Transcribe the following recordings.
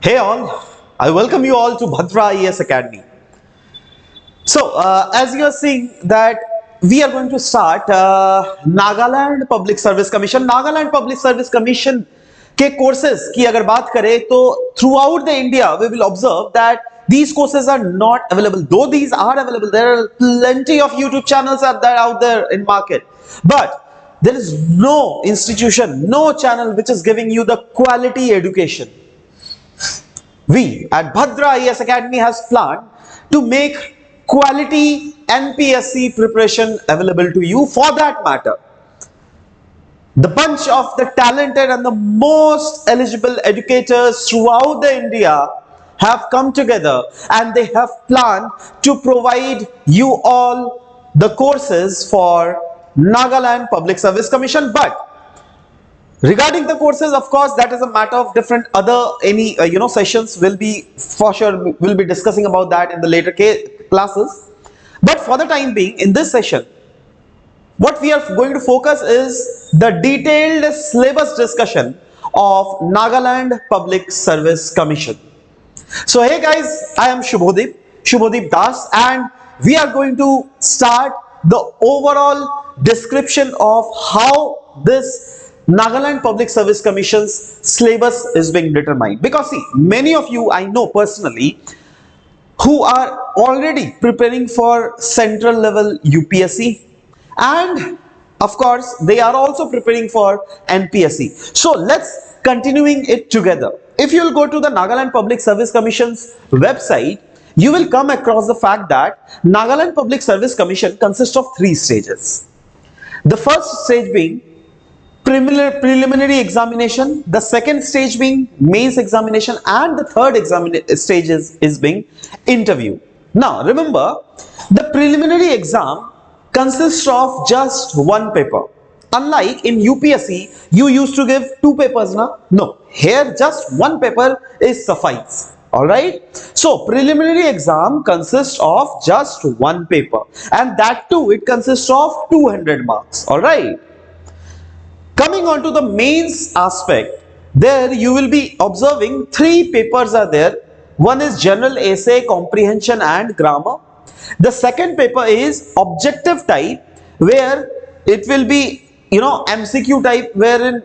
Hey all, I welcome you all to Bhadra IAS Academy. So, as you are seeing that we are going to start Nagaland Public Service Commission. Nagaland Public Service Commission के courses की अगर बात करें तो throughout the India we will observe that these courses are not available. Though these are available, there are plenty of YouTube channels out there in market, but there is no institution, no channel which is giving you the quality education. We at Bhadra IAS Academy has planned to make quality NPSC preparation available to you. For that matter, the bunch of the talented and the most eligible educators throughout the India have come together and they have planned to provide you all the courses for Nagaland Public Service Commission. But regarding the courses, of course, that is a matter of different other sessions will be for sure we'll be discussing about that in the later classes. But for the time being, in this session, what we are going to focus is the detailed syllabus discussion of Nagaland Public Service Commission. So hey guys, I am Shubhodip Das, and we are going to start the overall description of how this Nagaland Public Service Commission's syllabus is being determined. Because see, many of you I know personally who are already preparing for central level UPSC, and of course they are also preparing for NPSC. So let's continuing it together. If you will go to the Nagaland Public Service Commission's website, you will come across the fact that Nagaland Public Service Commission consists of 3 stages. The first stage being preliminary examination, the second stage being mains examination, and the third stage is being interview. Now remember, the preliminary exam consists of just one paper. Unlike in UPSC, you used to give 2 papers now. No, here just one paper is suffice. Alright, so preliminary exam consists of just one paper, and that too it consists of 200 marks. Alright, coming on to the mains aspect, there you will be observing 3 papers are there. One is general essay, comprehension and grammar. The second paper is objective type, where it will be MCQ type, wherein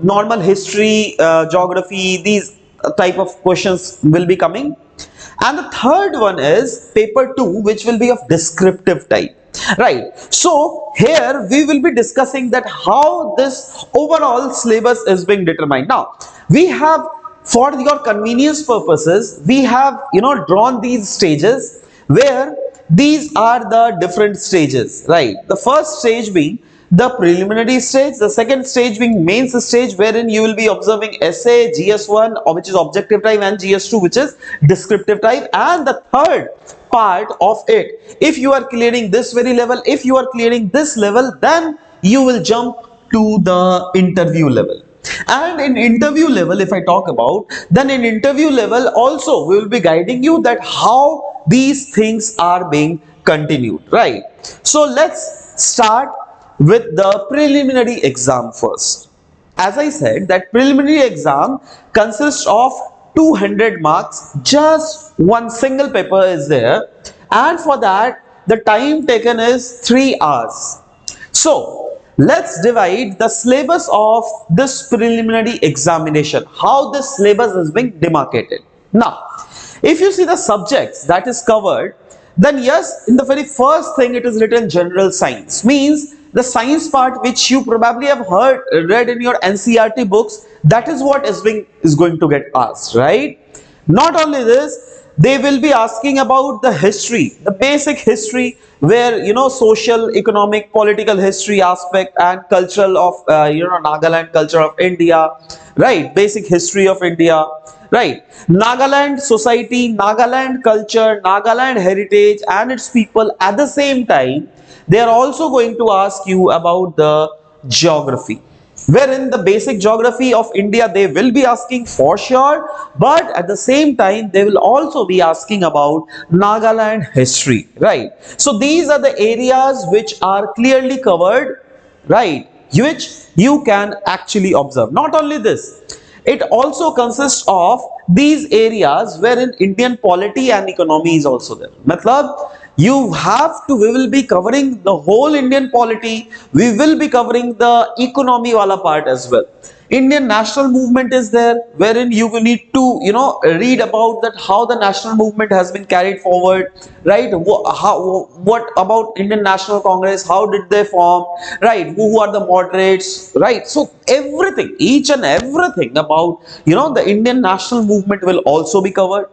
normal history, geography, these type of questions will be coming. And the third one is paper 2, which will be of descriptive type. Right, so here we will be discussing that how this overall syllabus is being determined. Now we have, for your convenience purposes, we have drawn these stages, where these are the different stages. Right, the first stage being the preliminary stage, the second stage being mains stage, wherein you will be observing essay, GS1 which is objective type, and GS2 which is descriptive type, and the third part of it, if you are clearing this very level, if you are clearing this level, then you will jump to the interview level. And in interview level, if I talk about, then in interview level also we will be guiding you that how these things are being continued. Right, so let's start with the preliminary exam first. As I said, that preliminary exam consists of 200 marks, just one single paper is there, and for that the time taken is 3 hours. So let's divide the syllabus of this preliminary examination, how this syllabus is being demarcated. Now if you see the subjects that is covered, then yes, in the very first thing it is written general science, means the science part which you probably have read in your NCERT books, that is what is going to get asked. Right, not only this, they will be asking about the history, the basic history, where social, economic, political history aspect, and cultural of Nagaland, culture of India. Right, basic history of India. Right, Nagaland society, Nagaland culture, Nagaland heritage and its people. At the same time, they are also going to ask you about the geography, wherein the basic geography of India they will be asking for sure, but at the same time they will also be asking about Nagaland history. Right, so these are the areas which are clearly covered, right, which you can actually observe. Not only this, it also consists of these areas wherein Indian polity and economy is also there. Matlab, we will be covering the whole Indian polity, we will be covering the economy wala part as well. Indian national movement is there, wherein you will need to, read about that how the national movement has been carried forward, right? What about Indian National Congress? How did they form, right? Who are the moderates, right? So everything, each and everything about, the Indian national movement will also be covered.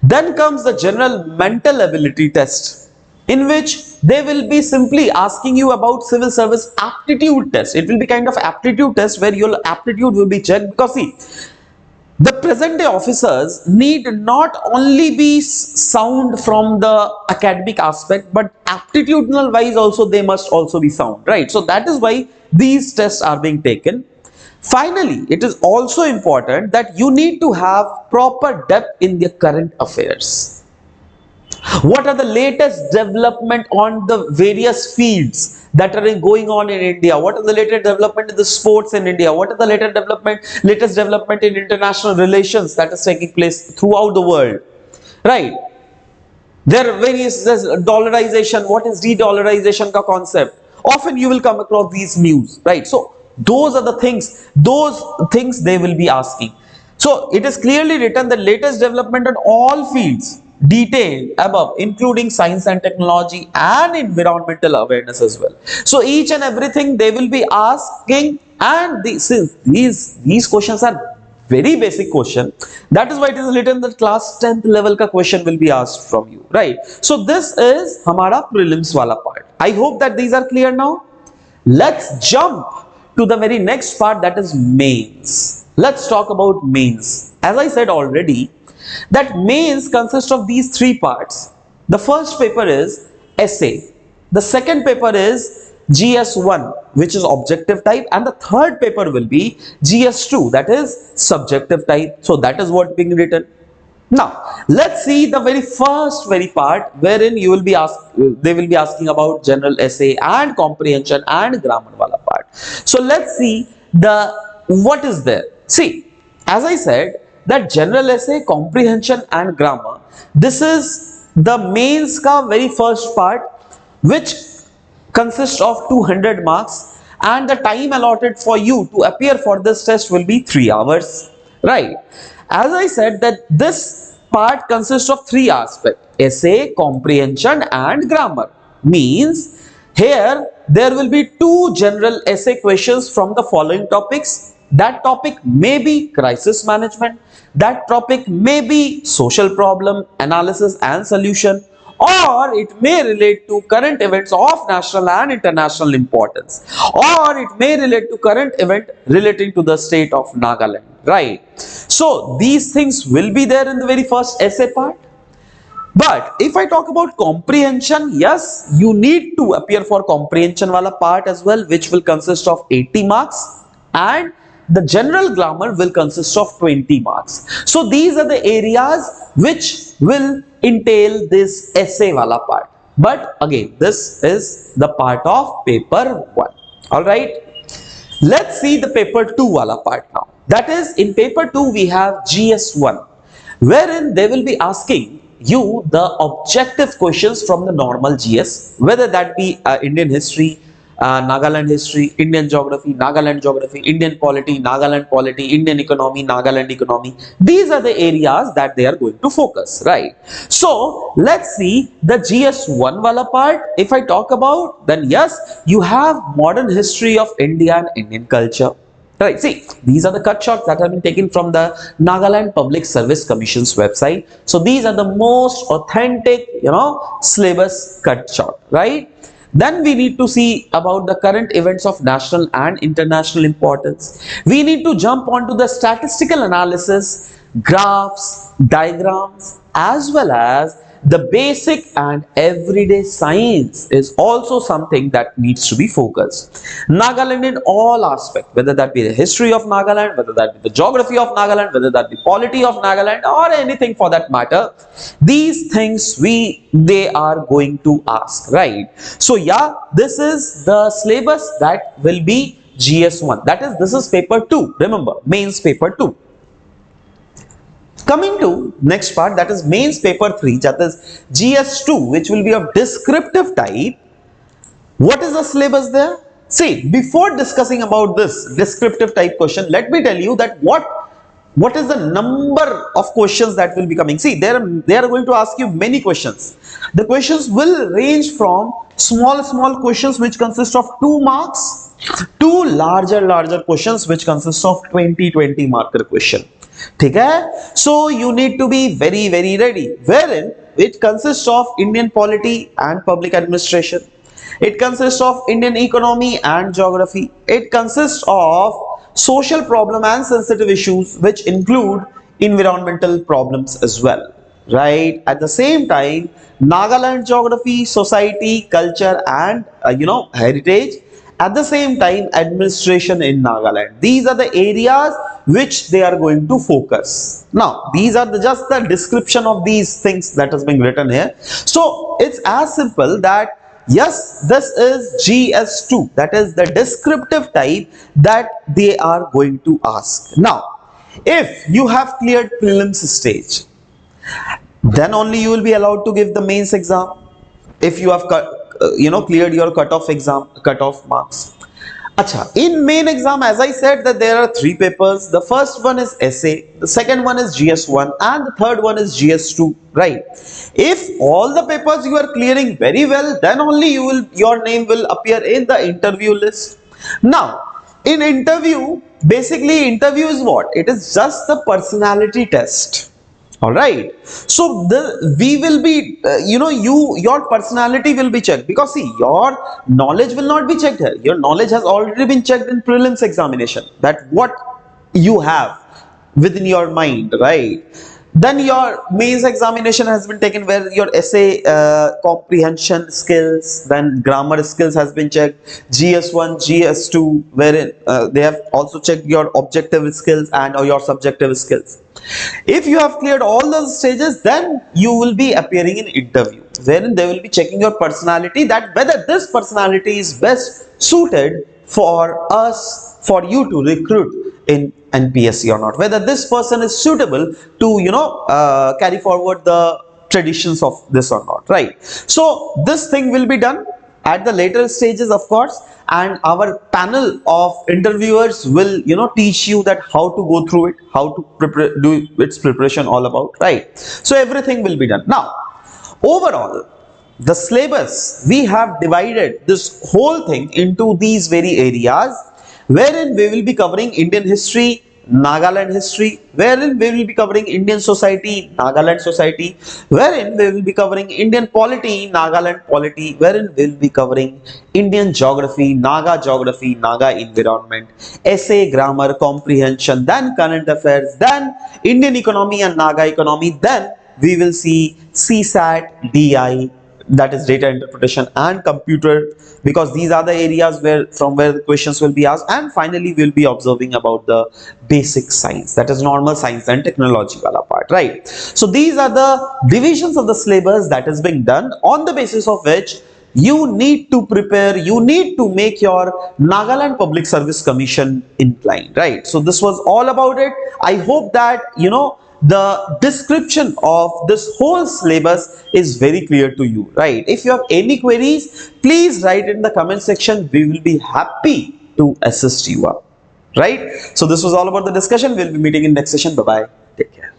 Then comes the general mental ability test, in which they will be simply asking you about civil service aptitude test. It will be kind of aptitude test where your aptitude will be checked, because see, the present day officers need not only be sound from the academic aspect, but aptitudinal wise also they must also be sound, right? So that is why these tests are being taken. Finally, it is also important that you need to have proper depth in the current affairs. What are the latest development on the various fields that are going on in India? What are the latest development in the sports in India? What are the latest development in international relations that is taking place throughout the world? Right? There are there's dollarization. What is de-dollarization ka concept? Often you will come across these news, right? So those are the things they will be asking. So it is clearly written that latest development on all fields detailed above, including science and technology and environmental awareness as well. So each and everything they will be asking, and since these questions are very basic question, that is why it is written that class 10th level ka question will be asked from you, right? So this is hamara prelims wala part. I hope that these are clear now. Let's jump to the very next part, that is mains. Let's talk about mains. As I said already, that mains consist of these three parts. The first paper is essay, the second paper is GS1, which is objective type, and the third paper will be GS2, that is subjective type. So that is what being written. Now let's see the very part wherein they will be asking about general essay and comprehension and grammar wala part. So let's see what is there. See, as I said, that general essay, comprehension and grammar, this is the mains ka very first part, which consists of 200 marks, and the time allotted for you to appear for this test will be 3 hours, right? As I said, that this part consists of 3 aspects: essay, comprehension and grammar. Means here there will be 2 general essay questions from the following topics. That topic may be crisis management, that topic may be social problem analysis and solution, or it may relate to current events of national and international importance, or it may relate to current event relating to the state of Nagaland, right? So these things will be there in the very first essay part. But if I talk about comprehension, yes, you need to appear for comprehension wala part as well, which will consist of 80 marks, and the general grammar will consist of 20 marks. So these are the areas which will entail this essay wala part. But again, this is the part of paper 1. All right. Let's see the paper 2 wala part now. That is, in paper 2 we have GS1, wherein they will be asking you the objective questions from the normal GS, whether that be Indian history, Nagaland history, Indian geography, Nagaland geography, Indian polity, Nagaland polity, Indian economy, Nagaland economy. These are the areas that they are going to focus, right? So let's see the GS1 wala part. If I talk about, then yes, you have modern history of India and Indian culture. Right, see, these are the cut shots that have been taken from the Nagaland Public Service Commission's website. So these are the most authentic, syllabus cut shot, right? Then we need to see about the current events of national and international importance. We need to jump onto the statistical analysis, graphs, diagrams, as well as the basic and everyday science is also something that needs to be focused. Nagaland in all aspects, whether that be the history of Nagaland, whether that be the geography of Nagaland, whether that be polity of Nagaland, or anything for that matter, these things they are going to ask, right? So yeah, this is the syllabus that will be GS1. That is, this is paper 2. Remember, mains paper 2. Coming to next part, that is mains paper 3, that is GS2, which will be of descriptive type. What is the syllabus there? See, before discussing about this descriptive type question, let me tell you that what is the number of questions that will be coming. See, they are going to ask you many questions. The questions will range from small questions which consist of 2 marks to larger questions which consist of 20 marker question. Okay? So you need to be very ready, wherein it consists of Indian polity and public administration. It consists of Indian economy and geography. It consists of social problem and sensitive issues which include environmental problems as well, right? At the same time, Nagaland geography, society, culture and heritage. At the same time, administration in Nagaland. These are the areas which they are going to focus. Now, these are just the description of these things that has been written here. So it's as simple that yes, this is GS2, that is the descriptive type that they are going to ask. Now, if you have cleared prelims stage, then only you will be allowed to give the mains exam. If you have cleared your cutoff marks. Acha, in main exam, as I said that there are 3 papers. The first one is essay, the second one is GS1 and the third one is GS2, right? If all the papers you are clearing very well, then only your name will appear in the interview list. Now, in interview, basically interview is what? It is just the personality test. All right, so we will be your personality will be checked, because see, your knowledge will not be checked here. Your knowledge has already been checked in prelims examination, that what you have within your mind, right? Then your mains examination has been taken, where your essay comprehension skills, then grammar skills has been checked. GS1, GS2, wherein they have also checked your objective skills and or your subjective skills. If you have cleared all those stages, then you will be appearing in interview, wherein they will be checking your personality, that whether this personality is best suited for us, for you to recruit in NPSC or not, whether this person is suitable to carry forward the traditions of this or not, right? So this thing will be done at the later stages, of course, and our panel of interviewers will teach you that how to go through it, how to do its preparation all about, right? So everything will be done. Now, overall, the syllabus, we have divided this whole thing into these very areas, wherein we will be covering Indian history, Nagaland history, wherein we will be covering Indian society, Nagaland society, wherein we will be covering Indian polity, Nagaland polity, wherein we will be covering Indian geography, Naga environment, essay, grammar, comprehension, then current affairs, then Indian economy and Naga economy, then we will see CSAT, DI, that is data interpretation and computer, because these are the areas from where the questions will be asked, and finally we will be observing about the basic science, that is normal science and technology wala part, right? So these are the divisions of the syllabus that is being done, on the basis of which you need to prepare, you need to make your Nagaland Public Service Commission inclined, right? So this was all about it. I hope that the description of this whole syllabus is very clear to you, right? If you have any queries, please write in the comment section. We will be happy to assist you up, right? So this was all about the discussion. We'll be meeting in next session. Bye bye, take care.